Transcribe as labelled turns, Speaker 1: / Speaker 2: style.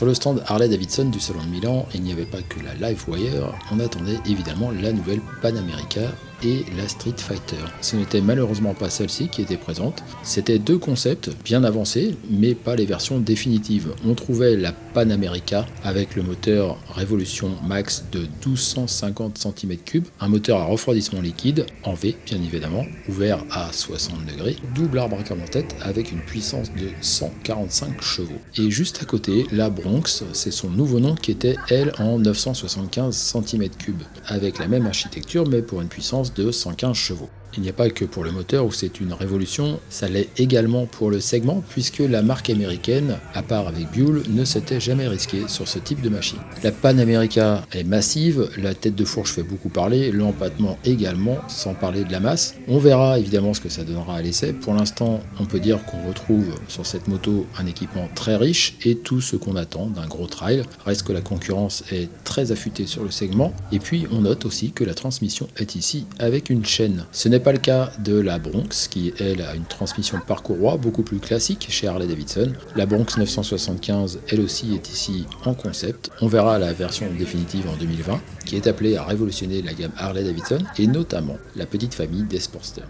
Speaker 1: Sur le stand Harley-Davidson du Salon de Milan, il n'y avait pas que la Livewire, on attendait évidemment la nouvelle Pan America et la Street Fighter. Ce n'était malheureusement pas celle-ci qui était présente. C'était deux concepts bien avancés, mais pas les versions définitives. On trouvait la Pan America avec le moteur Revolution Max de 1250 cm3, un moteur à refroidissement liquide, en V bien évidemment, ouvert à 60 degrés, double arbre à canon tête avec une puissance de 145 chevaux. Et juste à côté, la Bronx, c'est son nouveau nom qui était elle en 975 cm3, avec la même architecture mais pour une puissance de 115 chevaux. Il n'y a pas que pour le moteur où c'est une révolution, ça l'est également pour le segment puisque la marque américaine, à part avec Buell, ne s'était jamais risquée sur ce type de machine. La Pan America est massive, la tête de fourche fait beaucoup parler, l'empattement également, sans parler de la masse. On verra évidemment ce que ça donnera à l'essai. Pour l'instant, on peut dire qu'on retrouve sur cette moto un équipement très riche et tout ce qu'on attend d'un gros trail. Reste que la concurrence est très affûtée sur le segment et puis on note aussi que la transmission est ici avec une chaîne. Ce n'est pas le cas de la Bronx qui elle a une transmission parcours beaucoup plus classique chez Harley-Davidson. La Bronx 975 elle aussi est ici en concept. On verra la version définitive en 2020 qui est appelée à révolutionner la gamme Harley-Davidson et notamment la petite famille des Sportsters.